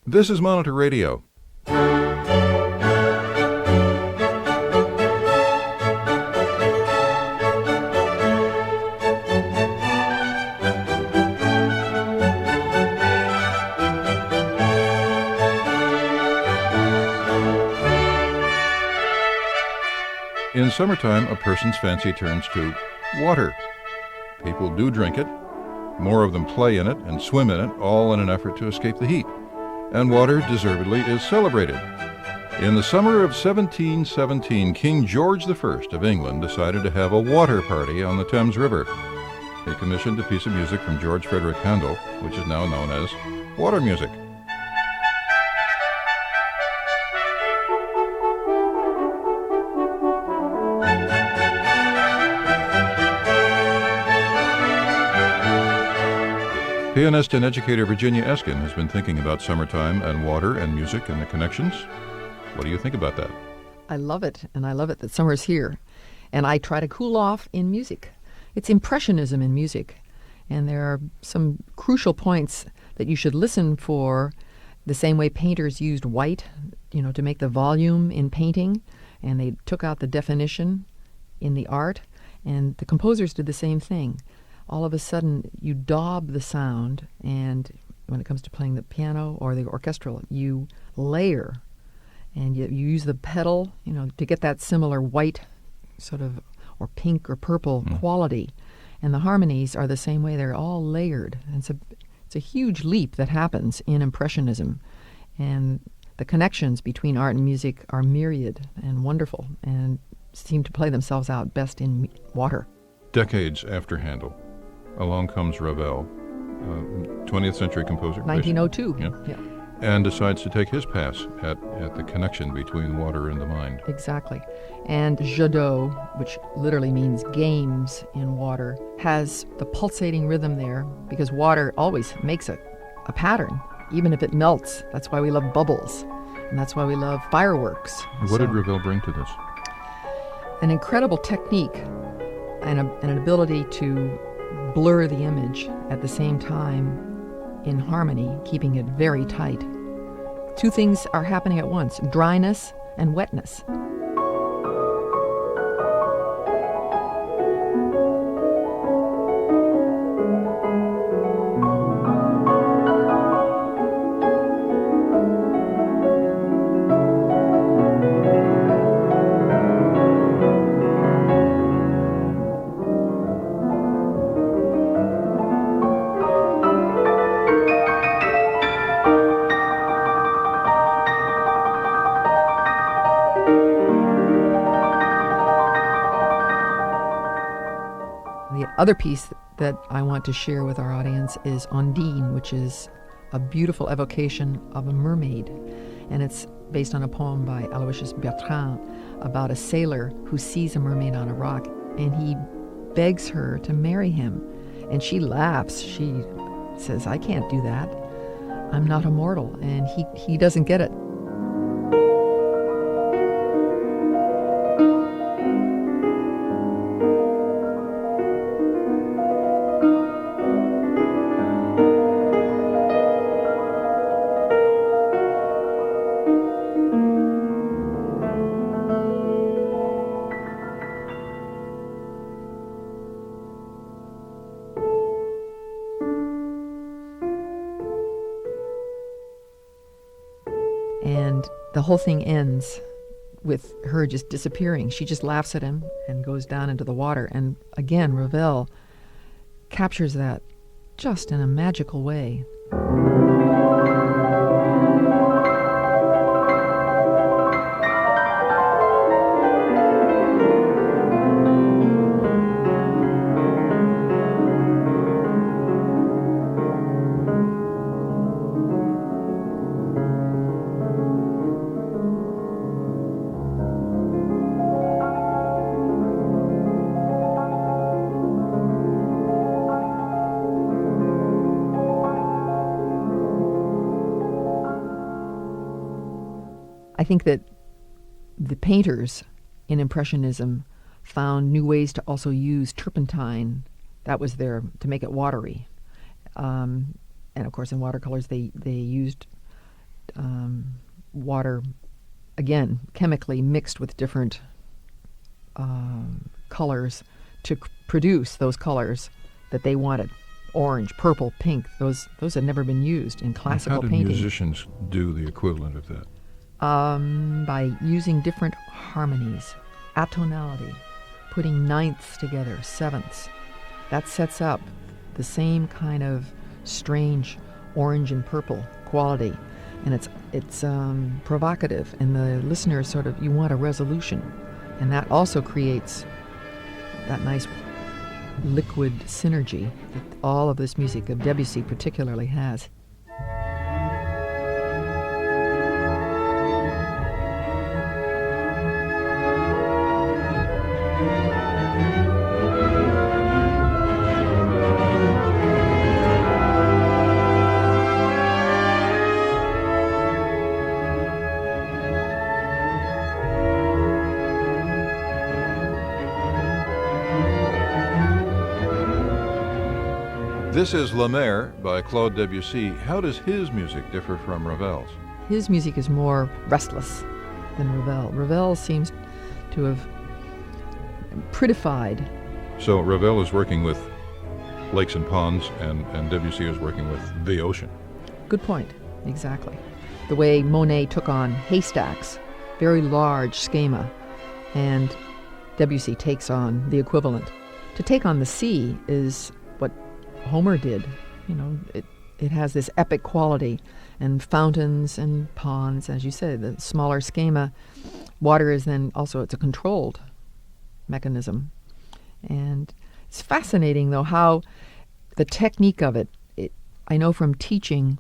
This is Monitor Radio. In summertime, a person's fancy turns to water. People do drink it. More of them play in it and swim in it, all in an effort to escape the heat. And water, deservedly, is celebrated. In the summer of 1717, King George I of England decided to have a water party on the Thames River. He commissioned a piece of music from George Frederick Handel, which is now known as water music. Pianist and educator Virginia Eskin has been thinking about summertime and water and music and the connections. What do you think about that? I love it, and I love it that summer's here. And I try to cool off in music. It's impressionism in music. And there are some crucial points that you should listen for, the same way painters used white, to make the volume in painting, and they took out the definition in the art. And the composers did the same thing. All of a sudden, you daub the sound, and when it comes to playing the piano or the orchestral, you layer, and you use the pedal, to get that similar white sort of, or pink or purple quality. And the harmonies are the same way. They're all layered. And it's a huge leap that happens in Impressionism. And the connections between art and music are myriad and wonderful and seem to play themselves out best in water. Decades after Handel, along comes Ravel, 20th century composer. 1902. Yeah. And decides to take his pass at the connection between water and the mind. Exactly. And Jadot, which literally means games in water, has the pulsating rhythm there because water always makes a pattern, even if it melts. That's why we love bubbles, and that's why we love fireworks. What did Ravel bring to this? An incredible technique and an ability to blur the image at the same time in harmony, keeping it very tight. Two things are happening at once, dryness and wetness. The other piece that I want to share with our audience is Ondine, which is a beautiful evocation of a mermaid. And it's based on a poem by Aloysius Bertrand about a sailor who sees a mermaid on a rock, and he begs her to marry him. And she laughs. She says, "I can't do that. I'm not immortal." And he doesn't get it. And the whole thing ends with her just disappearing. She just laughs at him and goes down into the water. And again, Ravel captures that just in a magical way. I think that the painters in Impressionism found new ways to also use turpentine. That was there to make it watery. And of course in watercolors they used water, again, chemically mixed with different colors to produce those colors that they wanted. Orange, purple, pink, those had never been used in classical painting. How did musicians do the equivalent of that? By using different harmonies, atonality, putting ninths together, sevenths. That sets up the same kind of strange orange and purple quality. And it's provocative, and the listener you want a resolution. And that also creates that nice liquid synergy that all of this music of Debussy particularly has. This is La Mer by Claude Debussy. How does his music differ from Ravel's? His music is more restless than Ravel. Ravel seems to have prettified. So Ravel is working with lakes and ponds, and Debussy is working with the ocean. Good point. Exactly. The way Monet took on haystacks, very large schema, and Debussy takes on the equivalent. To take on the sea is what Homer did. It has this epic quality, and fountains and ponds, as you said, the smaller schema. Water is then also, it's a controlled mechanism. And it's fascinating, though, how the technique of it, I know from teaching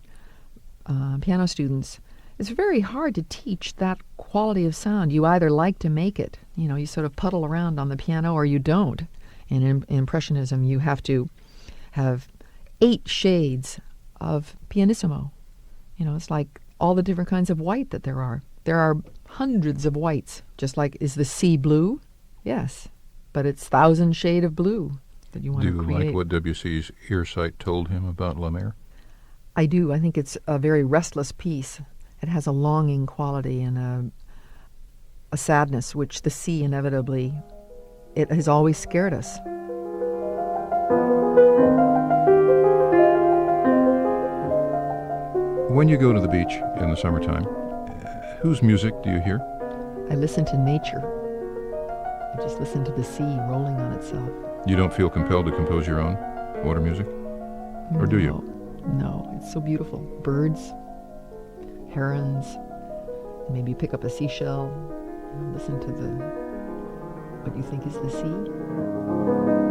piano students, it's very hard to teach that quality of sound. You either like to make it, you sort of puddle around on the piano, or you don't. And in Impressionism, you have to have 8 shades of pianissimo. It's like all the different kinds of white that there are. There are hundreds of whites, just like, is the sea blue? Yes, but it's 1,000 shade of blue that you want to create. Do you like what Debussy's earsight told him about La Mer? I do. I think it's a very restless piece. It has a longing quality and a sadness, which the sea inevitably, it has always scared us. When you go to the beach in the summertime, whose music do you hear? I listen to nature. I just listen to the sea rolling on itself. You don't feel compelled to compose your own water music? Or do you? No, it's so beautiful. Birds, herons, maybe pick up a seashell, listen to what you think is the sea.